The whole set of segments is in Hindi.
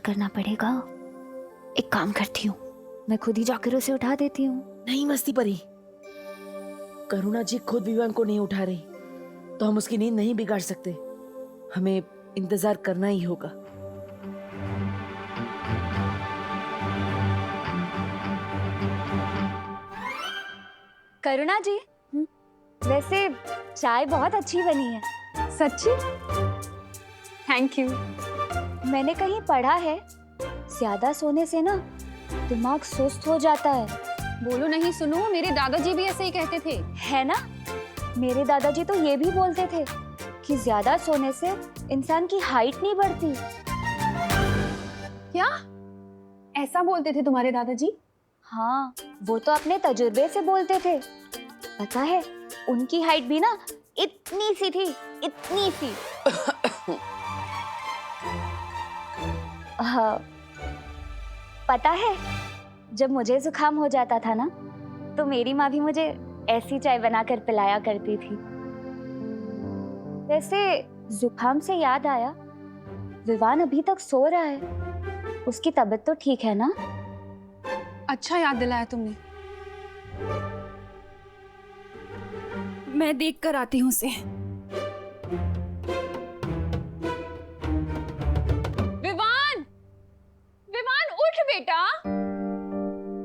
करना पड़ेगा। एक काम करती हूँ, मैं खुद ही जाकर उसे उठा देती हूँ। नहीं मस्ती परी, करुणा जी खुद विवान को नहीं उठा रही तो हम उसकी नींद नहीं बिगाड़ सकते। हमें इंतजार करना ही होगा। करुणा जी, वैसे चाय बहुत अच्छी बनी है। सच्ची? Thank you. मैंने कहीं पढ़ा है, ज्यादा सोने से ना दिमाग सुस्त हो जाता है। बोलो नहीं सुनो, मेरे दादाजी भी ऐसे ही कहते थे। है ना? मेरे दादाजी तो ये भी बोलते थे कि ज्यादा सोने से इंसान की हाइट नहीं बढ़ती। क्या ऐसा बोलते थे तुम्हारे दादाजी? हाँ, वो तो अपने तजुर्बे से बोलते थे। पता है, उनकी हाइट भी ना इतनी सी थी, इतनी सी। हाँ, पता है, जब मुझे जुकाम हो जाता था ना, तो मेरी माँ भी मुझे ऐसी चाय बनाकर पिलाया करती थी। वैसे जुकाम से याद आया, विवान अभी तक सो रहा है। उसकी तबीयत तो ठीक है ना? अच्छा याद दिलाया तुमने। मैं देख कर आती हूँ उसे। विवान, विवान उठ बेटा,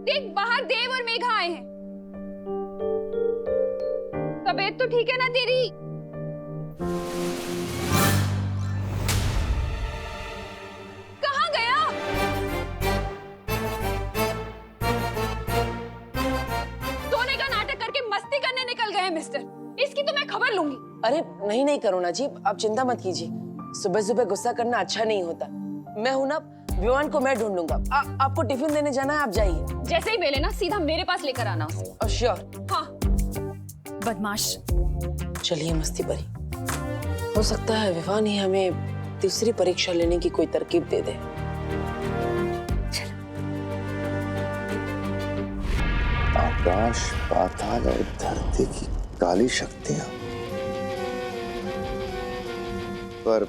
देख बाहर देव और मेघा आए हैं। तबीयत तो ठीक है ना तेरी? कहाँ गया? सोने का नाटक करके मस्ती करने निकल गए मिस्टर। इसकी तो मैं खबर लूंगी। अरे नहीं नहीं करुणा जी, आप चिंता मत कीजिए। सुबह सुबह गुस्सा करना अच्छा नहीं होता। मैं हूं ना, विवान को मैं ढूंढ लूंगा। आपको टिफिन देने जाना है, आप जाइए। जैसे ही मिले ना सीधा मेरे पास लेकर आना उसे। श्योर। हाँ। बदमाश। चलिए मस्ती परी, हो सकता है विवान ही हमें तीसरी परीक्षा लेने की कोई तरकीब दे दे। आकाश पाताल और धरती की काली शक्तियां, पर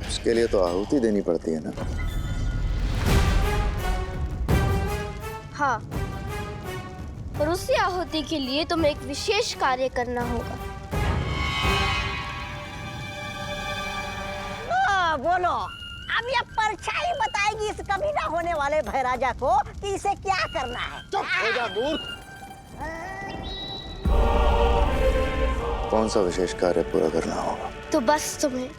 उसके लिए तो आहुति देनी पड़ती है ना। हाँ, और उसी आहुति के लिए तुम्हें एक विशेष कार्य करना होगा। बोलो, अब ये परछाई बताएगी इस कभी ना होने वाले भैराजा को कि इसे क्या करना है। चुप हो जा मूर्ख। कौन सा विशेष कार्य पूरा करना होगा? तो बस तुम्हें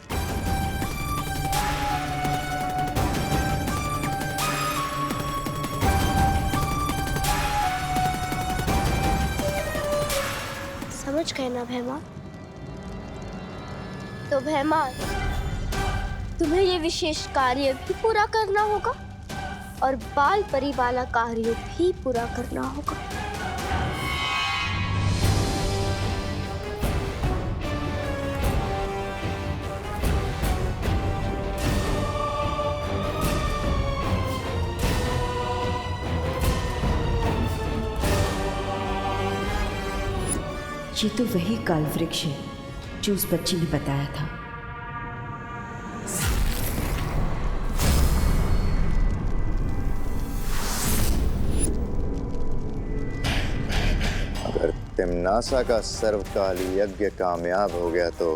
समझ गए ना भैमा? तो भैमा, तुम्हें ये विशेष कार्य भी पूरा करना होगा और बाल परी वाला कार्य भी पूरा करना होगा। ये तो वही काल वृक्ष है जो उस बच्ची ने बताया था। अगर तिम्नासा का सर्वकाल यज्ञ कामयाब हो गया तो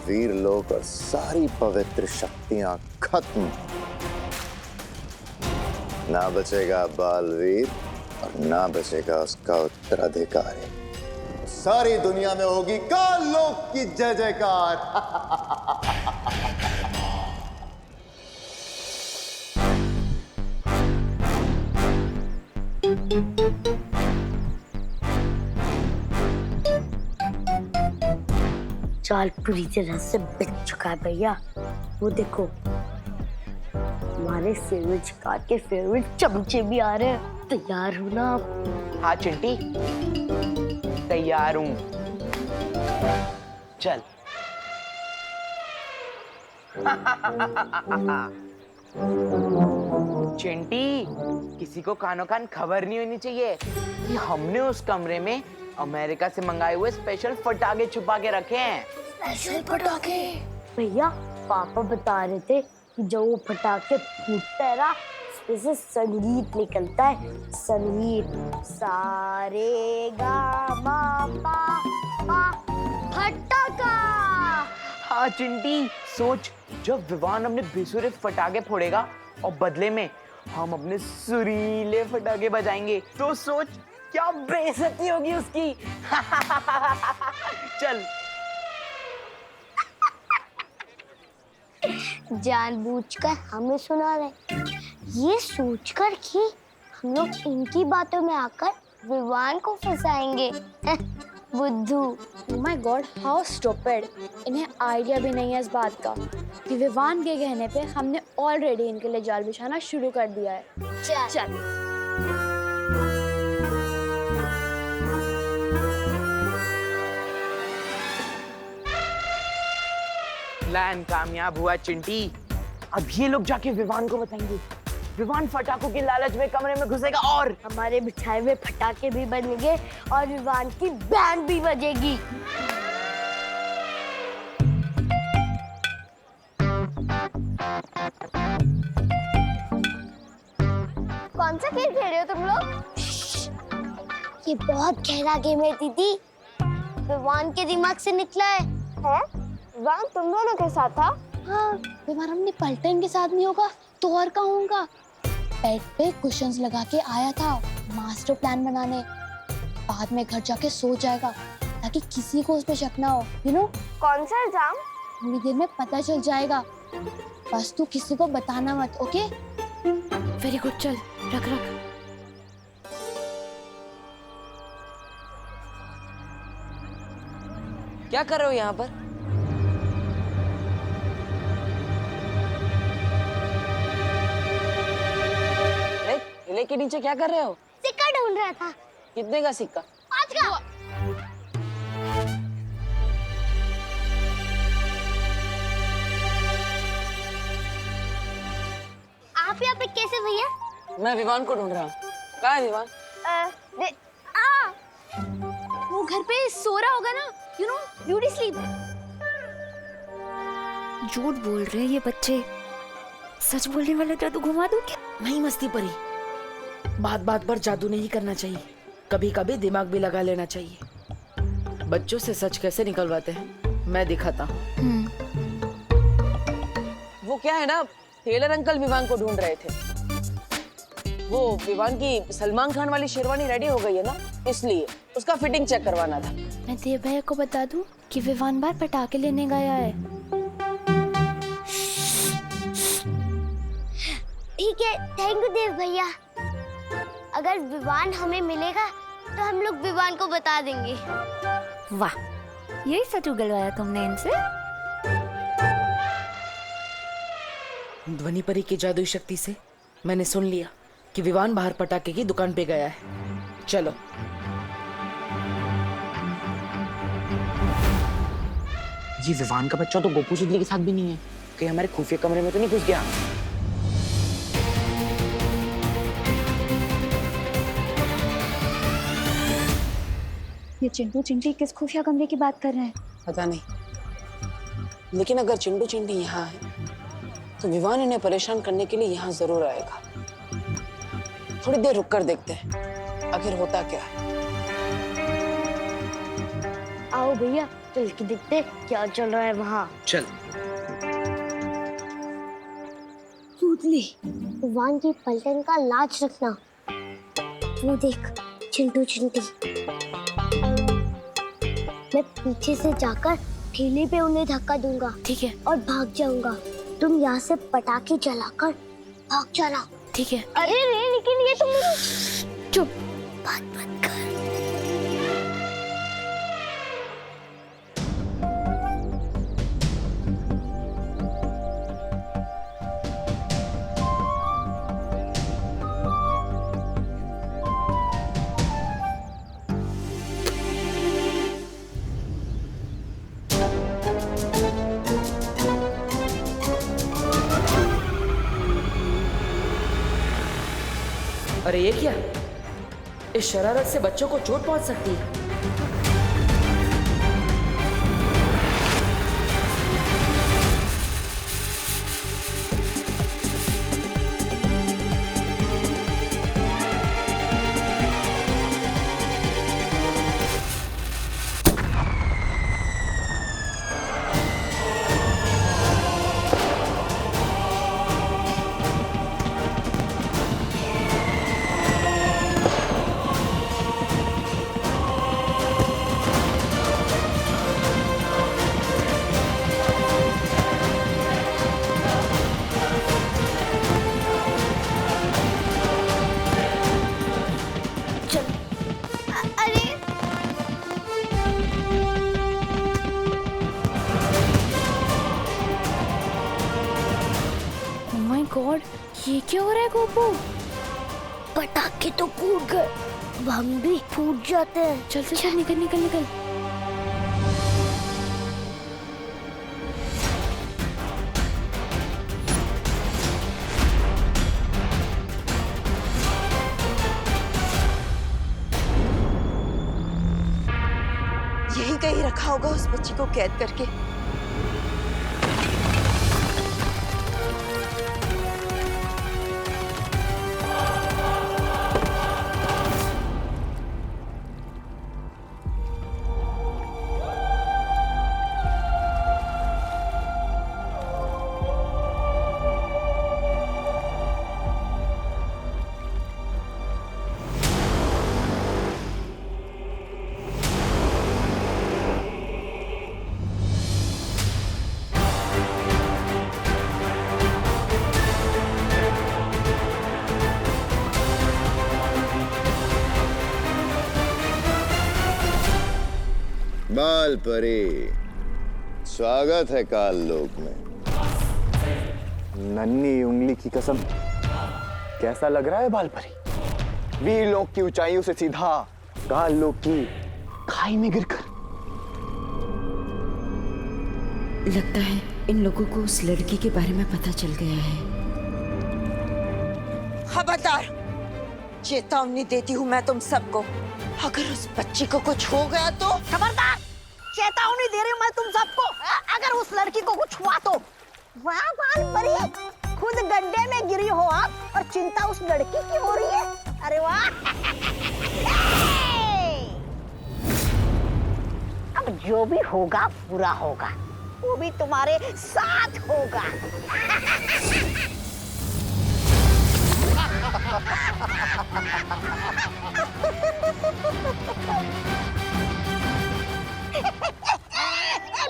वीर लोक और सारी पवित्र शक्तियां खत्म। ना बचेगा बालवीर और ना बचेगा उसका उत्तराधिकारी। सारी दुनिया में होगी काल लोक की जय जयकार। चाल पूरी तरह से बिक चुका है भैया। वो देखो, हमारे फेवरेट शिकार के फेवरेट चमचे भी आ रहे हैं। तैयार हो ना आप? हाँ चिंटी, तैयार हूँ। चल। चिंटी, किसी को कानो कान खबर नहीं होनी चाहिए कि हमने उस कमरे में अमेरिका से मंगाए हुए स्पेशल पटाखे छुपा के रखे हैं। स्पेशल पटाखे? भैया, पापा बता रहे थे कि जब वो फटाके फूटता है ना, उसमें से संगीत निकलता है। संगीत सारे गा मा पा पा फटाका। हाँ चिंटी, सोच जब विवान अपने बेसुरे फटाके फोड़ेगा और बदले में हम अपने सुरीले फटाके बजाएंगे, तो सोच क्या बेइज्जती होगी उसकी। चल। जानबूझकर हमें सुना रहे, ये सोचकर कि हम लोग इनकी बातों में आकर विवान को फंसाएंगे। बुद्धू। Oh my God, how stupid! इन्हें आइडिया भी नहीं है इस बात का कि विवान के कहने पे हमने ऑलरेडी इनके लिए जाल बिछाना शुरू कर दिया है। चल। प्लान कामयाब हुआ चिंटी। अब ये लोग जाके विवान को बताएंगे। विवान फटाकों के लालच में कमरे में घुसेगा और हमारे बिछाए हुए फटाके भी बनेंगे और विवान की बैंड भी बजेगी। कौन सा खेल खेल रहे हो तुम लोग? ये बहुत गहरा गेम है दीदी, विवान के दिमाग से निकला है। विवान तुम दोनों के साथ था? हाँ, विवान अपनी पलटन के साथ नहीं होगा तो और कहाँ होगा? बेड पे कुशन्स लगा के आया था मास्टर प्लान बनाने। बाद में घर जाके सो जाएगा ताकि किसी को उस पे शक ना हो। You know? कौन सा एग्जाम? थोड़ी देर में पता चल जाएगा, बस तू किसी को बताना मत, ओके? वेरी गुड, चल रख रख। क्या कर रहे हो यहाँ पर? किले के नीचे क्या कर रहे हो? सिक्का ढूंढ रहा था। कितने का सिक्का? 5 का। आप यहाँ पे कैसे भैया? मैं विवान को ढूंढ रहा हूँ। कहाँ है विवान? वो घर पे सो रहा होगा ना, यू नो, ब्यूटी स्लीप। झूठ बोल रहे हैं ये बच्चे। सच बोलने वाले जादू घुमा दूं क्या? नहीं मस्ती परी, बात बात पर जादू नहीं करना चाहिए, कभी कभी दिमाग भी लगा लेना चाहिए। बच्चों से सच कैसे निकलवाते हैं मैं दिखाता हूँ। वो क्या है ना, टेलर अंकल विवान को ढूंढ रहे थे। वो विवान की सलमान खान वाली शेरवानी रेडी हो गई है ना, इसलिए उसका फिटिंग चेक करवाना था। मैं देव भैया को बता दूं कि विवान बार पटाखे लेने गया है। ठीक है, थैंक यू देव भैया। अगर विवान हमें मिलेगा तो हम लोग विवान को बता देंगे। वाह, यही सच उगलवाया तुमने इनसे? ध्वनि परी की जादुई शक्ति से मैंने सुन लिया कि विवान बाहर पटाखे की दुकान पे गया है। चलो। ये विवान का बच्चा तो गोपू सुदली के साथ भी नहीं है, कहीं हमारे खुफिया कमरे में तो नहीं घुस गया? ये चिंटू चिंटी किस खुफिया कमरे की बात कर रहे हैं? पता नहीं, लेकिन अगर चिंटू चिंटी यहाँ है तो विवान इन्हें परेशान करने के लिए यहाँ जरूर आएगा। थोड़ी देर रुक कर देखते हैं आखिर होता क्या है। आओ भैया, चल के देखते क्या चल रहा है वहाँ। चल। सूतली, विवान की पलटन का लाज रखना। वो देख चिंटू चिंटी। मैं पीछे से जाकर ठेले पे उन्हें धक्का दूंगा। ठीक है। और भाग जाऊंगा। तुम यहाँ से पटाखे जलाकर भाग जाना। ठीक है। अरे रे, लेकिन ये तुम चुप, बात मत कर। अरे ये क्या? इस शरारत से बच्चों को चोट पहुंच सकती है। हो रहा है गोपू? पटाखे तो फूट गए, अब हम भी फूट जाते हैं। चल चल चल, निकल निकल निकल। यही कहीं रखा होगा उस बच्ची को कैद करके। बाल परी, स्वागत है काल लोक में। नन्ही उंगली की कसम, कैसा लग रहा है बाल परी? वीर लोक की ऊंचाइयों से सीधा काल लोक की खाई में गिरकर। लगता है इन लोगों को उस लड़की के बारे में पता चल गया है। खबरदार, चेतावनी देती हूँ मैं तुम सबको, अगर उस बच्ची को कुछ हो गया तो। खबरदार, चेतावनी दे रही हूँ मैं तुम सबको, अगर उस लड़की को कुछ हुआ तो। वाह बाल परी, खुद गड्ढे में गिरी हो आप और चिंता उस लड़की की हो रही है। अरे वाह। अब जो भी होगा पूरा होगा, वो भी तुम्हारे साथ होगा।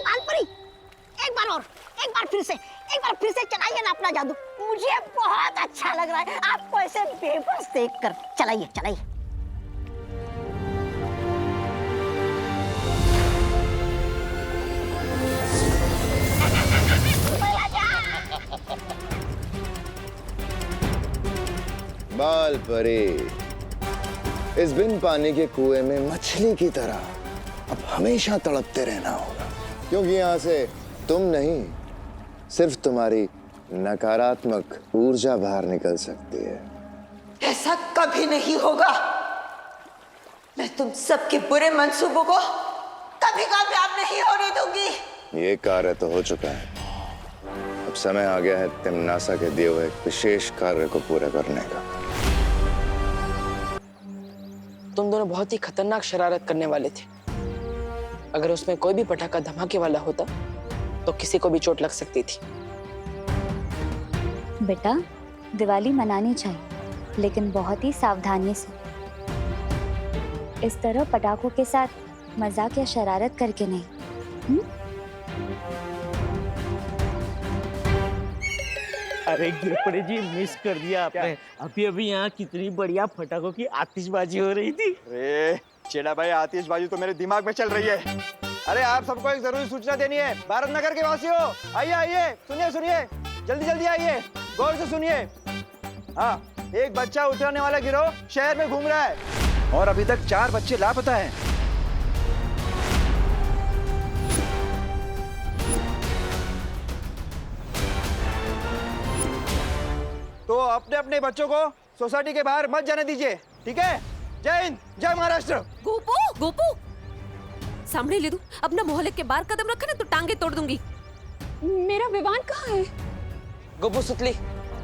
बालपरी, एक बार फिर से चलाइए ना अपना जादू। मुझे बहुत अच्छा लग रहा है आपको ऐसे बेबस देखकर। चलाइए चलाइए। बाल परी, इस बिन पानी के कुएं में मछली की तरह अब हमेशा तड़पते रहना होगा, क्योंकि यहाँ से तुम नहीं, सिर्फ तुम्हारी नकारात्मक ऊर्जा बाहर निकल सकती है। ऐसा कभी नहीं होगा। मैं तुम सबके बुरे मंसूबों को कभी कामयाब नहीं होने दूंगी। ये कार्य तो हो चुका है, अब समय आ गया है तिम्नासा के दिए हुए एक विशेष कार्य को पूरा करने का। तुम दोनों बहुत ही खतरनाक शरारत करने वाले थे। अगर उसमें कोई भी पटाखा धमाके वाला होता तो किसी को भी चोट लग सकती थी। बेटा, दिवाली मनानी चाहिए, लेकिन बहुत ही सावधानी से। इस तरह पटाखों के साथ मजाक या शरारत करके नहीं। अरे गिरपड़े जी, मिस कर दिया आपने। अभी अभी यहाँ कितनी बढ़िया पटाखों की आतिशबाजी हो रही थी। अरे चेला भाई, आतिशबाजी तो मेरे दिमाग में चल रही है। अरे आप सबको एक जरूरी सूचना देनी है। भारत नगर के वासियों, आइए आइए, सुनिए सुनिए, जल्दी जल्दी आइए, गौर से सुनिए। हाँ, एक बच्चा उतरने वाला गिरोह शहर में घूम रहा है और अभी तक 4 बच्चे लापता हैं। तो अपने अपने बच्चों को सोसाइटी के बाहर मत जाने दीजिए, ठीक है? जय हिंद, जय महाराष्ट्र। गोपू, गोपू, सामने ले दू। अपना मोहल्ले के बाहर कदम रखा ना तो टांगे तोड़ दूंगी। मेरा विवान कहाँ है? गोपू सुतली,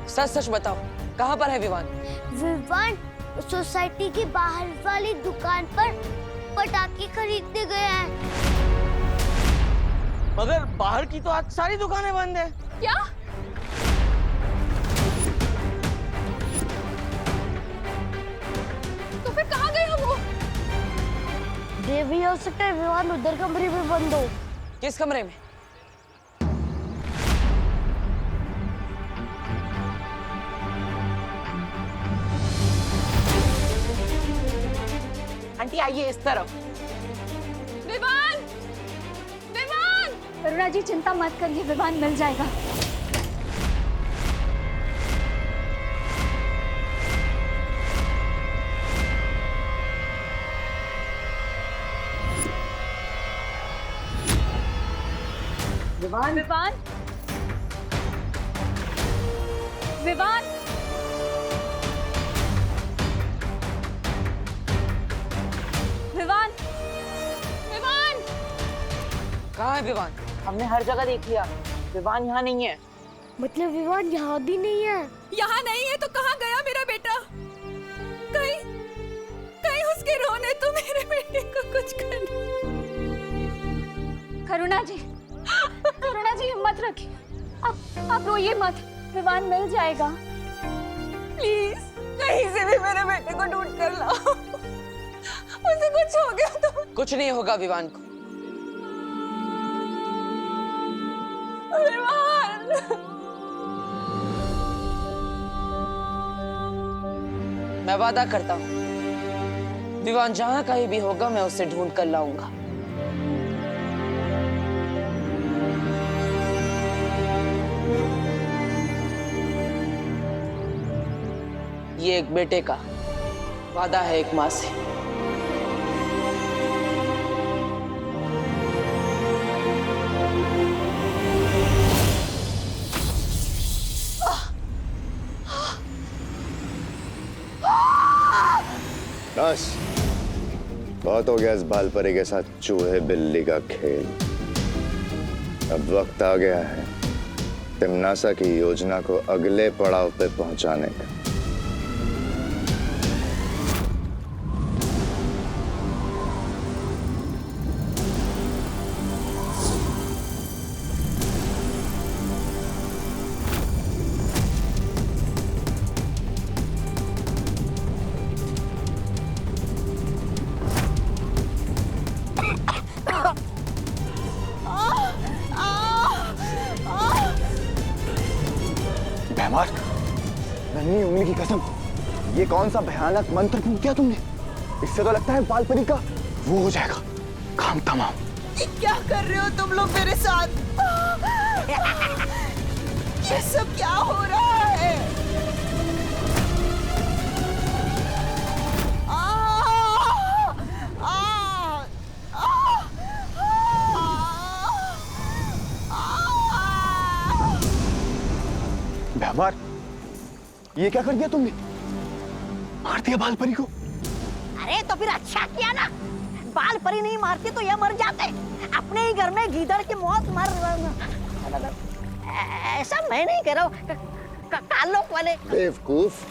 सच सच बताओ, कहाँ पर है विवान? विवान सोसाइटी की बाहर वाली दुकान पर पटाखे खरीदने गया है। मगर बाहर की तो आज सारी दुकानें बंद है। क्या? तो फिर कहाँ गया वो? ये भी हो सकता है विवान उधर कमरे में बंद हो। किस कमरे में? आंटी आइए इस तरफ। विवान, विवान। करुणा जी, चिंता मत करिए, विवान मिल जाएगा। विवान विवान विवान विवान विवान कहाँ है विवान? हमने हर जगह देख लिया, विवान यहाँ नहीं है। मतलब विवान यहाँ भी नहीं है? यहाँ नहीं है तो कहाँ गया मेरा बेटा? कहीं कहीं उसके रोने तो मेरे बेटे को कुछ कर। करुणा जी हिम्मत रखिए, आप रोइए मत, विवान मिल जाएगा। प्लीज कहीं से भी मेरे बेटे को ढूंढ कर लाओ, उसे कुछ हो गया तो। कुछ नहीं होगा विवान को। विवान मैं वादा करता हूँ, विवान जहाँ कहीं भी होगा मैं उसे ढूंढ कर लाऊंगा। ये एक बेटे का वादा है एक माँ से। बस बहुत हो गया इस बालपरी के साथ चूहे बिल्ली का खेल। अब वक्त आ गया है तिम्नासा की योजना को अगले पड़ाव पे पहुंचाने का। भैमार, नन्ही उंगली की कसम, ये कौन सा भयानक मंत्र फूंक दिया तुमने? इससे तो लगता है बालपरी का वो हो जाएगा काम तमाम। क्या कर रहे हो तुम लोग मेरे साथ? ये सब क्या हो रहा है? भैमार, ये क्या कर दिया तुमने? मार दिया बालपरी को? अरे तो फिर अच्छा किया ना, बालपरी नहीं मारती तो ये मर जाते। अपने ही घर में गीदड़ की मौत मर। ऐसा मैं नहीं कह रहा हूँ, कालोक वाले बेवकूफ।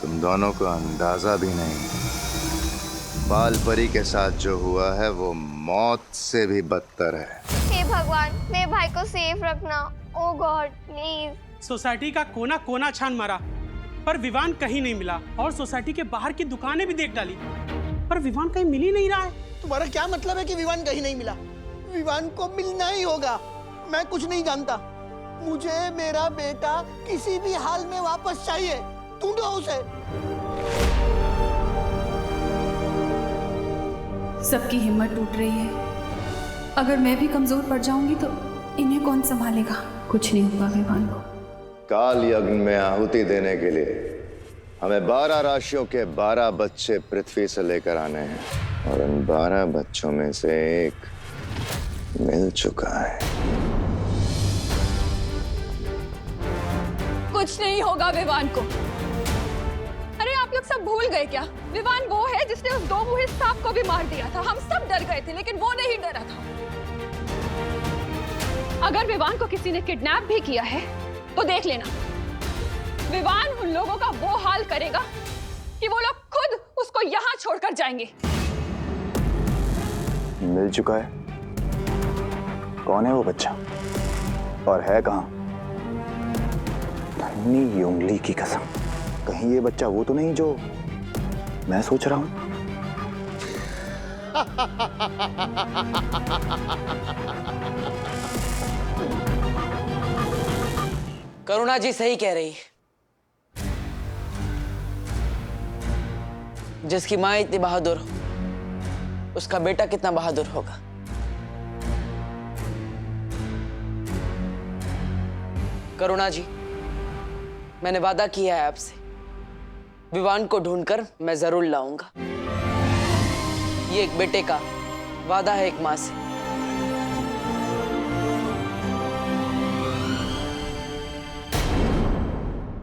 तुम दोनों को अंदाजा भी नहीं, बालपरी के साथ जो हुआ है वो मौत से भी बदतर है। हे भगवान, मेरे भाई को सेफ रखना। ओ गॉड प्लीज। सोसाइटी का कोना कोना छान मारा पर विवान कहीं नहीं मिला, और सोसाइटी के बाहर की दुकानें भी देख डाली पर विवान कहीं मिल ही नहीं रहा है। तुम्हारा क्या मतलब है कि विवान कहीं नहीं मिला? विवान को मिलना ही होगा। मैं कुछ नहीं जानता, मुझे मेरा बेटा किसी भी हाल में वापस चाहिए। ढूंढो उसे। सबकी हिम्मत टूट रही है। अगर मैं भी कमजोर पड़ जाऊंगी तो इन्हें कौन संभालेगा? कुछ नहीं होगा विवान को। काल यज्ञ में आहुति देने के लिए हमें 12 राशियों के 12 बच्चे पृथ्वी से लेकर आने हैं, और उन 12 बच्चों में से एक मिल चुका है। कुछ नहीं होगा विवान को। अरे आप लोग सब भूल गए क्या? विवान वो है जिसने उस 2 मुंही सांप को भी मार दिया था। हम सब डर गए थे लेकिन वो नहीं डरा था। अगर विवान को किसी ने किडनैप भी किया है तो देख लेना, विवान उन लोगों का वो हाल करेगा कि वो लोग खुद उसको यहाँ छोड़कर जाएंगे। मिल चुका है? कौन है वो बच्चा और है कहाँ? नन्ही उंगली की कसम, कहीं ये बच्चा वो तो नहीं जो मैं सोच रहा हूं? करुणा जी सही कह रही है। जिसकी माँ इतनी बहादुर हो, उसका बेटा कितना बहादुर होगा। करुणा जी, मैंने वादा किया है आपसे, विवान को ढूंढकर मैं जरूर लाऊंगा। ये एक बेटे का वादा है एक माँ से